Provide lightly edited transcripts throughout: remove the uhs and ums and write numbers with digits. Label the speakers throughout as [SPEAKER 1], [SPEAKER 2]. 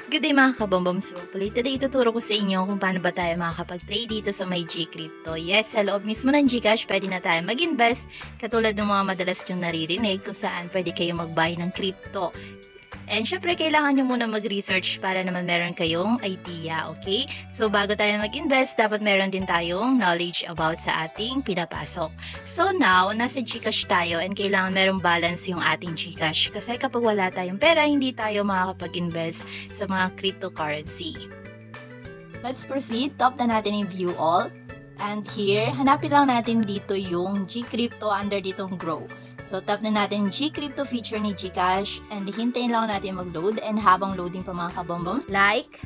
[SPEAKER 1] Good day mga kabomboms. Today ituturo ko sa inyo kung paano ba tayo makakapag-trade dito sa may Gcrypto. Yes, sa loob mismo ng Gcash, pwede na tayo mag-invest katulad ng mga madalas yung naririnig kung saan pwede kayo mag-buy ng crypto. And syempre, kailangan nyo muna mag-research para naman meron kayong idea, okay? So, bago tayo mag-invest, dapat meron din tayong knowledge about sa ating pinapasok. So, now, nasa Gcash tayo and kailangan merong balance yung ating Gcash. Kasi kapag wala tayong pera, hindi tayo makakapag-invest sa mga cryptocurrency. Let's proceed. Top na natin yung view all. And here, hanapin lang natin dito yung Gcrypto under ditong grow. So, tap na natin Gcrypto feature ni Gcash and hintayin lang natin mag-load, and habang loading pa mga kabomboms,
[SPEAKER 2] like,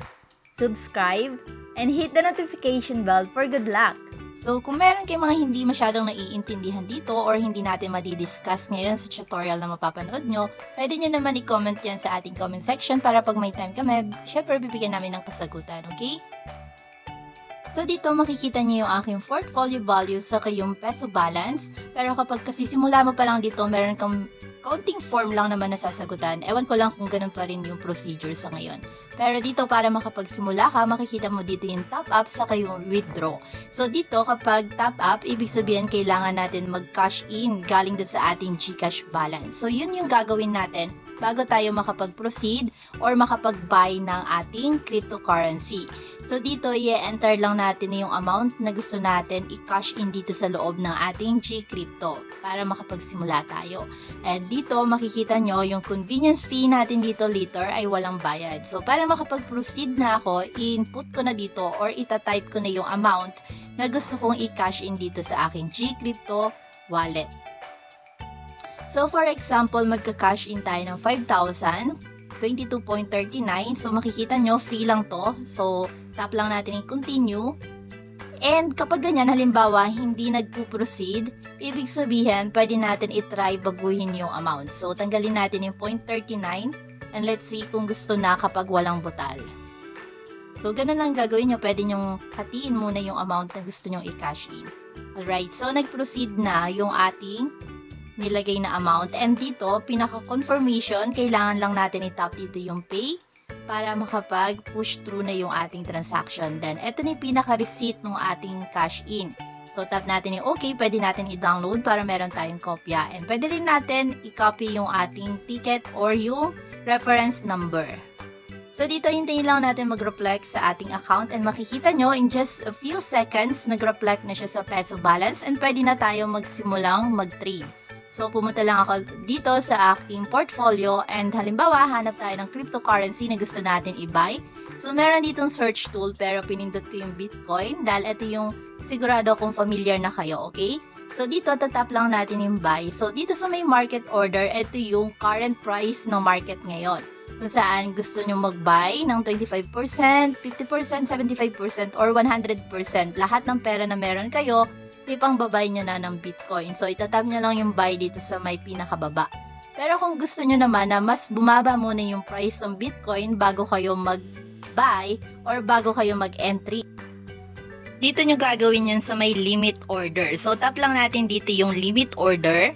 [SPEAKER 2] subscribe, and hit the notification bell for good luck.
[SPEAKER 1] So, kung meron kayong mga hindi masyadong naiintindihan dito or hindi natin madidiscuss ngayon sa tutorial na mapapanood nyo, pwede nyo naman i-comment yan sa ating comment section para pag may time kami, syempre bibigyan namin ng kasagutan, okay? So, dito makikita niyo yung aking portfolio value sa kayong peso balance. Pero kapag kasi simula mo pa lang dito, meron kang counting form lang naman na sasagutan. Ewan ko lang kung ganun pa rin yung procedure sa ngayon. Pero dito, para makapagsimula ka, makikita mo dito yung top up sa kayong withdraw. So, dito kapag top up, ibig sabihin kailangan natin mag-cash in galing dun sa ating Gcash balance. So, yun yung gagawin natin bago tayo makapag-proceed or makapag-buy ng ating cryptocurrency. So, dito, i-enter lang natin yung amount na gusto natin i-cash in dito sa loob ng ating Gcrypto para makapagsimula tayo. And dito, makikita nyo yung convenience fee natin dito later ay walang bayad. So, para makapag-proceed na ako, i-input ko na dito or itatype ko na yung amount na gusto kong i-cash in dito sa aking Gcrypto wallet. So, for example, magka-cash in tayo ng 5,000, 22.39. So, makikita nyo, free lang to. So, tap lang natin yung continue. And kapag ganyan, halimbawa, hindi nagpo-proceed, ibig sabihin, pwede natin itry baguhin yung amount. So, tanggalin natin yung 0.39 and let's see kung gusto na kapag walang butal. So, ganun lang gagawin nyo. Pwede nyong hatiin muna yung amount na gusto nyong i-cash in. Alright, so nag-proceed na yung ating nilagay na amount. And dito, pinaka-confirmation, kailangan lang natin i-tap dito yung pay para makapag-push through na yung ating transaction. Then, ito na yung pinaka-receipt ng ating cash in. So, tap natin yung okay, pwede natin i-download para meron tayong kopya. And pwede rin natin i-copy yung ating ticket or yung reference number. So, dito hintayin lang natin mag-reflect sa ating account and makikita nyo in just a few seconds, nag-reflect na siya sa peso balance and pwede na tayo magsimulang mag-trade. So, pumunta lang ako dito sa aking portfolio and halimbawa, hanap tayo ng cryptocurrency na gusto natin i-buy. So, meron ditong search tool pero pinindot ko yung Bitcoin dahil ito yung sigurado kung familiar na kayo, okay? So, dito, tatap lang natin yung buy. So, dito sa may market order, ito yung current price ng market ngayon. Kung saan gusto nyo mag-buy ng 25%, 50%, 75%, or 100%. Lahat ng pera na meron kayo, ipang babay nyo na ng Bitcoin. So, itatap nyo lang yung buy dito sa may pinakababa. Pero kung gusto nyo naman na mas bumaba muna yung price ng Bitcoin bago kayo mag-buy or bago kayo mag-entry, dito nyo gagawin yun sa may limit order. So, tap lang natin dito yung limit order.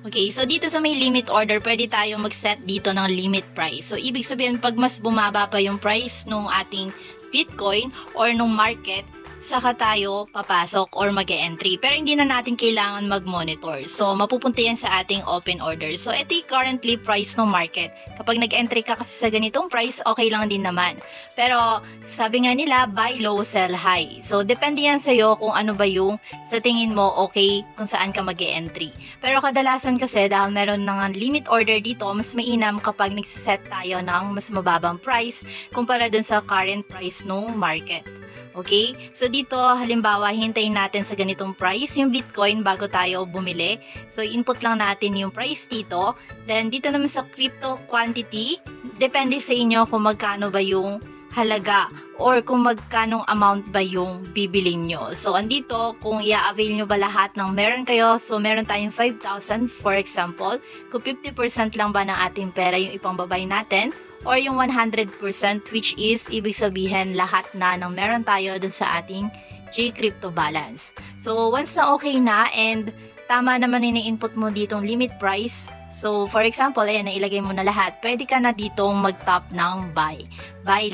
[SPEAKER 1] Okay, so dito sa may limit order, pwede tayo mag-set dito ng limit price. So, ibig sabihin, pag mas bumaba pa yung price nung ating Bitcoin or nung market, saka tayo papasok or mag-e-entry. Pero hindi na natin kailangan mag-monitor. So, mapupunta yan sa ating open order. So, ito yung currently price ng market. Kapag nag-entry ka kasi sa ganitong price, okay lang din naman. Pero, sabi nga nila, buy low, sell high. So, depende yan sa'yo kung ano ba yung sa tingin mo okay kung saan ka mag-e-entry. Pero kadalasan kasi, dahil meron ng limit order dito, mas mainam kapag nagsiset tayo ng mas mababang price kumpara dun sa current price ng market. Okay? So, dito, halimbawa, hintayin natin sa ganitong price yung Bitcoin bago tayo bumili. So, input lang natin yung price dito. Then, dito naman sa crypto quantity, depende sa inyo kung magkano ba yung halaga or kung magkanong amount ba yung bibilin nyo. So, andito, kung i-avail nyo ba lahat ng meron kayo, so meron tayong 5,000 for example, kung 50% lang ba ng ating pera yung ipangbabay natin, or yung 100% which is, ibig sabihin, lahat na ng meron tayo dun sa ating Gcrypto balance. So, once na okay na and tama naman yung input mo ditong limit price, So, for example, ayan, nailagay mo na lahat. Pwede ka na ditong mag-tap ng buy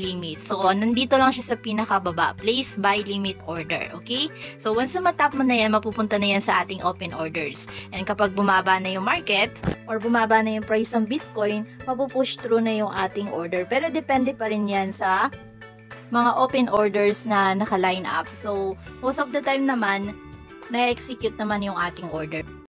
[SPEAKER 1] limit. So, nandito lang siya sa pinakababa. Place buy limit order. Okay? So, once na matap mo na yan, mapupunta na yan sa ating open orders. And kapag bumaba na yung market, or bumaba na yung price ng Bitcoin, mapupush through na yung ating order. Pero depende pa rin yan sa mga open orders na naka-line up. So, most of the time naman, na-execute naman yung ating order.